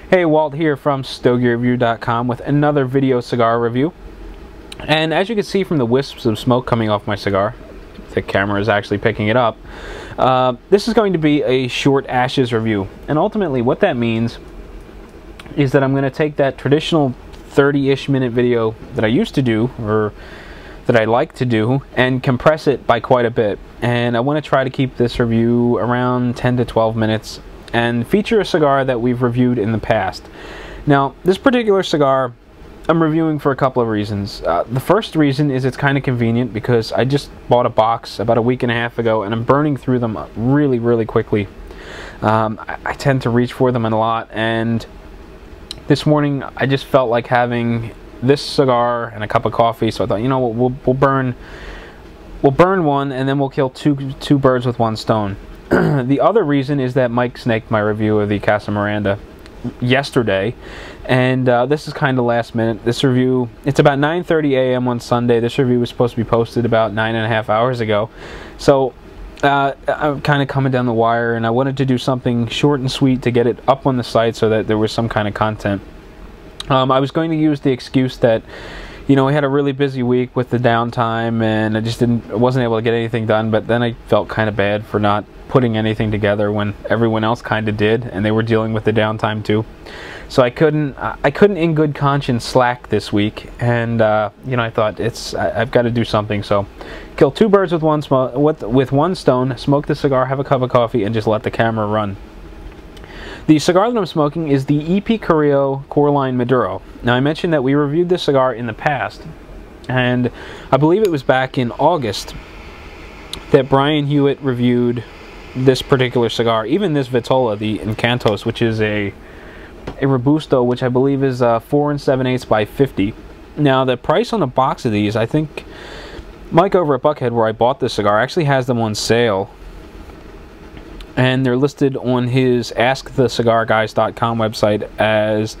Hey, Walt here from StogieReview.com with another video cigar review. And as you can see from the wisps of smoke coming off my cigar, the camera is actually picking it up, this is going to be a short ashes review. And ultimately what that means is that I'm going to take that traditional 30-ish minute video that I used to do, or that I like to do, and compress it by quite a bit. And I want to try to keep this review around 10 to 12 minutes and feature a cigar that we've reviewed in the past. Now, this particular cigar I'm reviewing for a couple of reasons. The first reason is it's kind of convenient because I just bought a box about a week and a half ago and I'm burning through them really quickly. I tend to reach for them a lot, and this morning I just felt like having this cigar and a cup of coffee, so I thought, you know what, we'll burn one and then we'll kill two birds with one stone. The other reason is that Mike snaked my review of the Casa Miranda yesterday, and this is kind of last minute. This review, it's about 9:30 a.m. on Sunday. This review was supposed to be posted about 9.5 hours ago, so I'm kind of coming down the wire, and I wanted to do something short and sweet to get it up on the site so that there was some kind of content. I was going to use the excuse that, you know, we had a really busy week with the downtime and I wasn't able to get anything done, but then I felt kind of bad for not putting anything together when everyone else kind of did, and they were dealing with the downtime too. So I couldn't in good conscience slack this week, and you know, I thought I've got to do something. So kill two birds with one stone, smoke the cigar, have a cup of coffee, and just let the camera run. The cigar that I'm smoking is the EP Carrillo Core Line Maduro. Now, I mentioned that we reviewed this cigar in the past, and I believe it was back in August that Brian Hewitt reviewed this particular cigar, even this Vitola, the Encantos, which is a Robusto, which I believe is 4 7/8 by 50. Now, the price on the box of these, I think Mike over at Buckhead, where I bought this cigar, actually has them on sale, and they're listed on his AskTheCigarGuys.com website as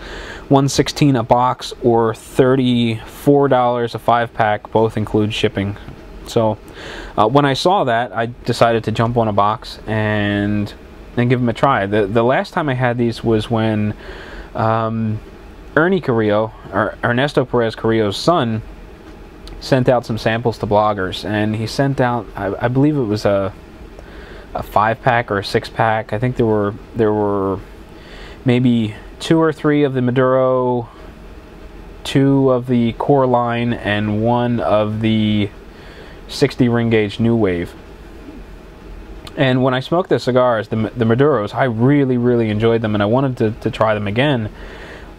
$116 a box or $34 a 5-pack. Both include shipping. So when I saw that, I decided to jump on a box and give them a try. The last time I had these was when Ernie Carrillo, or Ernesto Perez Carrillo's son, sent out some samples to bloggers, and he sent out, I believe it was a 5-pack or a 6-pack. I think there were maybe 2 or 3 of the Maduro, 2 of the Core Line, and 1 of the 60 ring gauge New Wave. And when I smoked the cigars, the Maduros, I really enjoyed them, and I wanted to try them again.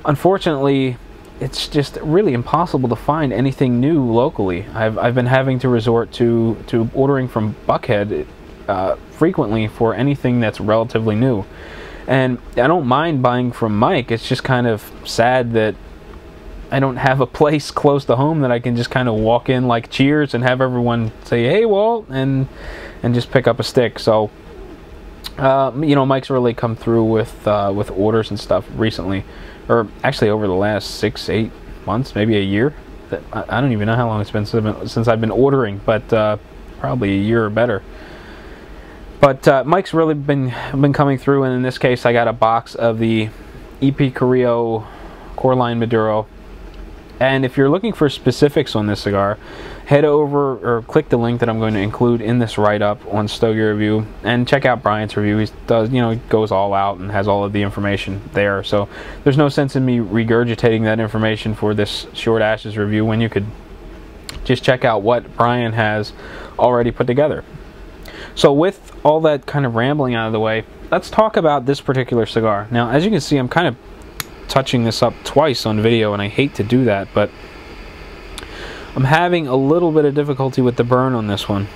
Unfortunately, it's just really impossible to find anything new locally. I've been having to resort to ordering from Buckhead frequently for anything that's relatively new. And I don't mind buying from Mike. It's just kind of sad that I don't have a place close to home that I can just kind of walk in like Cheers and have everyone say, "Hey, Walt," and just pick up a stick. So you know, Mike's really come through with orders and stuff recently, or actually over the last 6-8 months, maybe a year. I don't even know how long it's been since I've been ordering, but probably a year or better. But Mike's really been coming through, and in this case I got a box of the EP Carrillo Core Line Maduro. And if you're looking for specifics on this cigar, head over or click the link that I'm going to include in this write-up on Stogie Review, and check out Brian's review. He does, you know, he goes all out and has all of the information there. So there's no sense in me regurgitating that information for this short ashes review when you could just check out what Brian has already put together. So with all that kind of rambling out of the way, let's talk about this particular cigar. Now, as you can see, I'm kind of touching this up twice on video, and I hate to do that, but I'm having a little bit of difficulty with the burn on this one.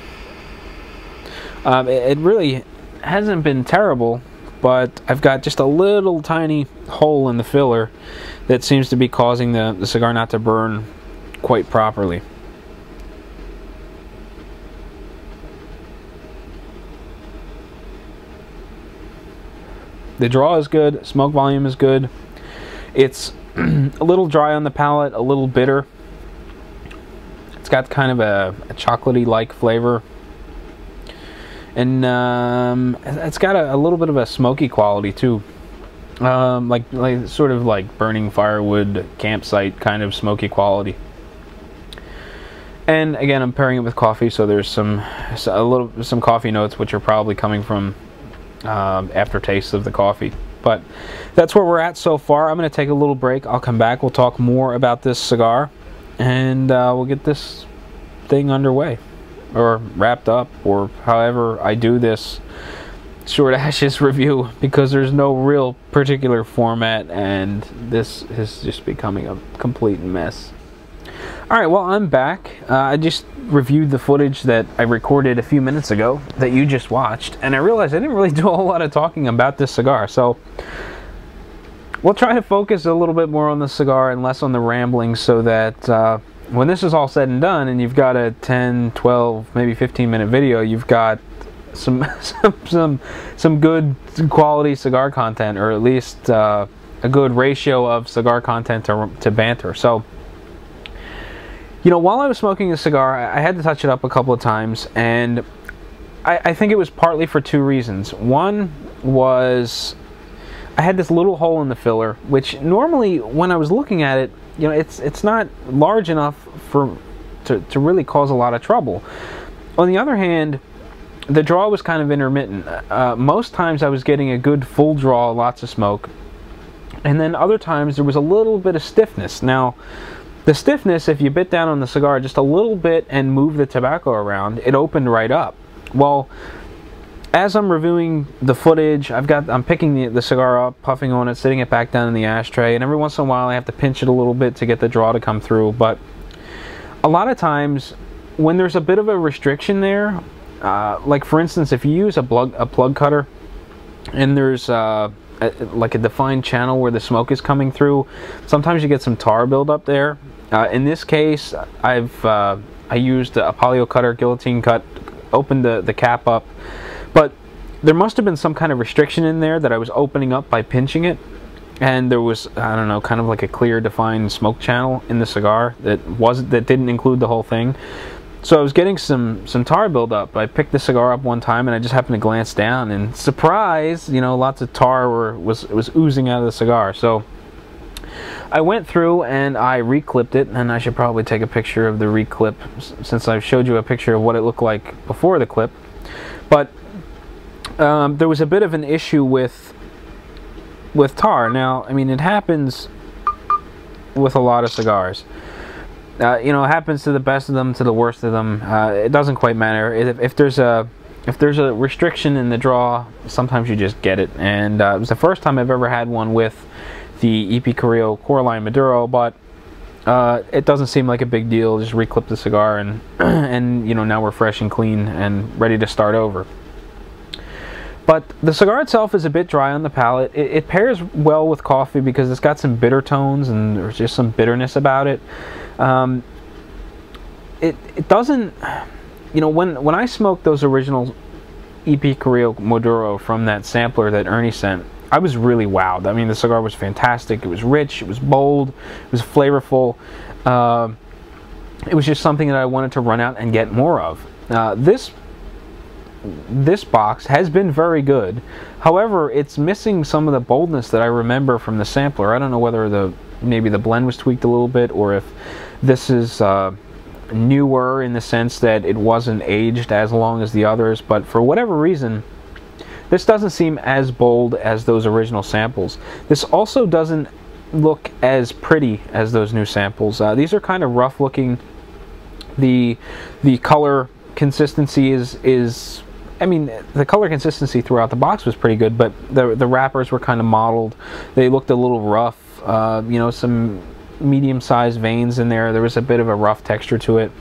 It really hasn't been terrible, but I've got just a little tiny hole in the filler that seems to be causing the cigar not to burn quite properly. The draw is good, smoke volume is good. It's a little dry on the palate, a little bitter. It's got kind of a chocolatey-like flavor. And it's got a little bit of a smoky quality too. like sort of like burning firewood campsite kind of smoky quality. And again, I'm pairing it with coffee, so there's some coffee notes, which are probably coming from aftertaste of the coffee. But that's where we're at so far. I'm going to take a little break. I'll come back. We'll talk more about this cigar, and we'll get this thing underway, or wrapped up, or however I do this short ashes review, because there's no real particular format, and this is just becoming a complete mess. Alright, well, I'm back. I just reviewed the footage that I recorded a few minutes ago that you just watched, and I realized I didn't really do a whole lot of talking about this cigar, so we'll try to focus a little bit more on the cigar and less on the rambling, so that when this is all said and done and you've got a 10, 12, maybe 15-minute video, you've got some good quality cigar content, or at least a good ratio of cigar content to banter. So, you know, while I was smoking a cigar, I had to touch it up a couple of times, and I think it was partly for two reasons. One was I had this little hole in the filler, which normally when I was looking at it, you know, it's not large enough to really cause a lot of trouble. On the other hand, the draw was kind of intermittent. Most times I was getting a good full draw, lots of smoke, and then other times there was a little bit of stiffness. Now, the stiffness, if you bit down on the cigar just a little bit and move the tobacco around, it opened right up. Well, as I'm reviewing the footage, I'm picking the cigar up, puffing on it, sitting it back down in the ashtray, and every once in a while I have to pinch it a little bit to get the draw to come through. But a lot of times, when there's a bit of a restriction there, like for instance, if you use a plug cutter, and there's like a defined channel where the smoke is coming through, sometimes you get some tar buildup there. In this case, I used a polio cutter, guillotine cut, opened the cap up, but there must have been some kind of restriction in there that I was opening up by pinching it, and there was, I don't know, kind of like a clear defined smoke channel in the cigar that didn't include the whole thing. So I was getting some tar buildup. I picked the cigar up one time and I just happened to glance down, and surprise, you know, lots of tar was oozing out of the cigar. So I went through and I reclipped it, and I should probably take a picture of the reclip since I've showed you a picture of what it looked like before the clip. But there was a bit of an issue with tar. Now, I mean, it happens with a lot of cigars. You know, it happens to the best of them, to the worst of them. It doesn't quite matter. If there's a restriction in the draw, sometimes you just get it. And it was the first time I've ever had one with the EP Carrillo Coraline Maduro, but it doesn't seem like a big deal. Just reclip the cigar, and and you know, now we're fresh and clean and ready to start over. But the cigar itself is a bit dry on the palate. It pairs well with coffee because it's got some bitter tones and there's just some bitterness about it. It doesn't, you know, when I smoked those original EP Carrillo Maduro from that sampler that Ernie sent, I was really wowed. I mean, the cigar was fantastic. It was rich, it was bold, it was flavorful. It was just something that I wanted to run out and get more of. This box has been very good. However, it's missing some of the boldness that I remember from the sampler. I don't know whether maybe the blend was tweaked a little bit, or if this is newer in the sense that it wasn't aged as long as the others, but for whatever reason, this doesn't seem as bold as those original samples. This also doesn't look as pretty as those new samples. These are kind of rough looking. The color consistency is I mean, the color consistency throughout the box was pretty good, but the wrappers were kind of mottled. They looked a little rough. You know, some medium-sized veins in there. There was a bit of a rough texture to it.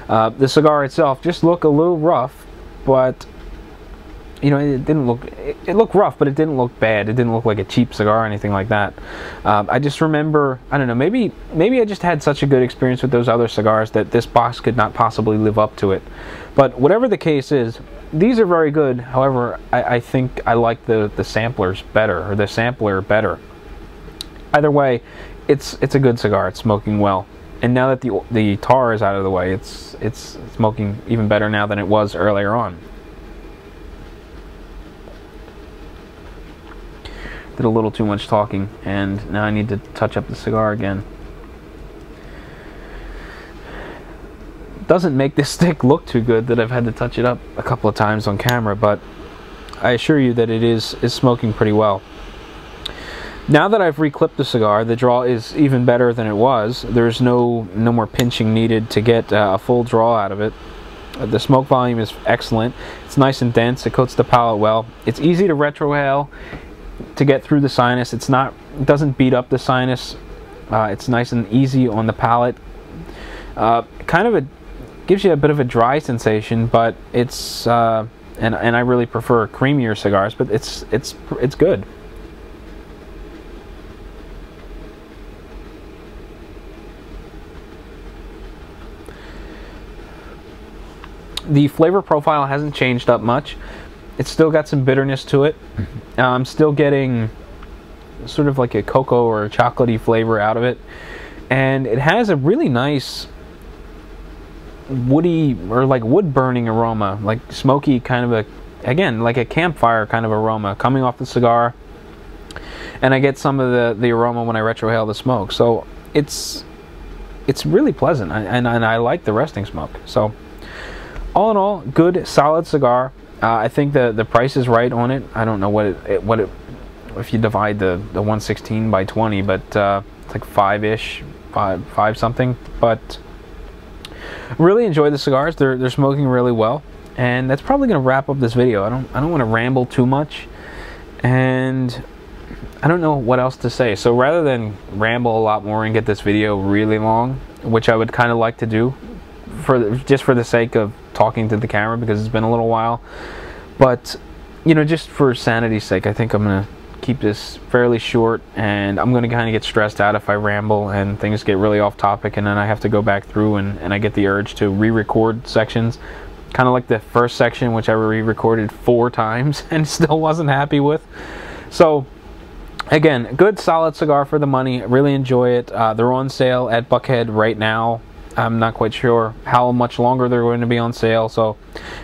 The cigar itself just looked a little rough, but you know, it looked rough, but it didn't look bad. It didn't look like a cheap cigar or anything like that. I just remember, I don't know, maybe I just had such a good experience with those other cigars that this box could not possibly live up to it. But whatever the case is, these are very good. However, I think I like the samplers better, or the sampler better. Either way, it's a good cigar. It's smoking well, and now that the tar is out of the way, it's smoking even better now than it was earlier on. Did a little too much talking, and now I need to touch up the cigar again. Doesn't make this stick look too good that I've had to touch it up a couple of times on camera, but I assure you that it is smoking pretty well. Now that I've reclipped the cigar, the draw is even better than it was. There's no more pinching needed to get a full draw out of it. The smoke volume is excellent. It's nice and dense. It coats the palate well. It's easy to retrohale to get through the sinus. It doesn't beat up the sinus. It's nice and easy on the palate. Gives you a bit of a dry sensation, but it's and I really prefer creamier cigars, but it's good. The flavor profile hasn't changed up much. It's still got some bitterness to it. I'm still getting sort of like a cocoa or a chocolatey flavor out of it, and it has a really nice woody or like wood burning aroma, like smoky kind of again like a campfire kind of aroma coming off the cigar, and I get some of the aroma when I retrohale the smoke. So it's really pleasant, and I like the resting smoke. So all in all, good solid cigar. I think the price is right on it. I don't know what it if you divide the 116 by 20, but it's like five something. But really enjoy the cigars. They're smoking really well, and that's probably going to wrap up this video. I don't want to ramble too much, and I don't know what else to say. So rather than ramble a lot more and get this video really long, which I would kind of like to do just for the sake of talking to the camera, because it's been a little while, but you know, just for sanity's sake, I think I'm gonna keep this fairly short, and I'm gonna kind of get stressed out if I ramble and things get really off topic, and then I have to go back through and I get the urge to re-record sections, kind of like the first section, which I re-recorded 4 times and still wasn't happy with. So again, good solid cigar for the money. Really enjoy it. They're on sale at Buckhead right now. I'm not quite sure how much longer they're going to be on sale, so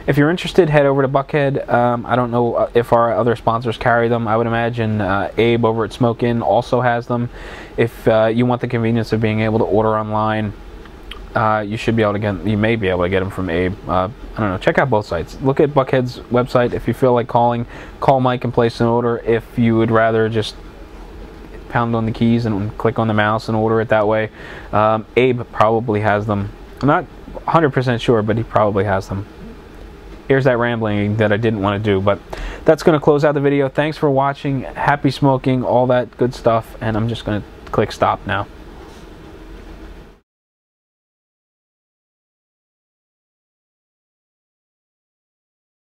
if you're interested, head over to Buckhead. I don't know if our other sponsors carry them. I would imagine Abe over at Smoke Inn also has them. If you want the convenience of being able to order online, you may be able to get them from Abe. I don't know, check out both sites. Look at Buckhead's website. If you feel like calling, call Mike and place an order. If you would rather just pound on the keys and click on the mouse and order it that way, Abe probably has them. I'm not 100% sure, but he probably has them. Here's that rambling that I didn't want to do, but that's going to close out the video. Thanks for watching. Happy smoking, all that good stuff, and I'm just going to click stop now.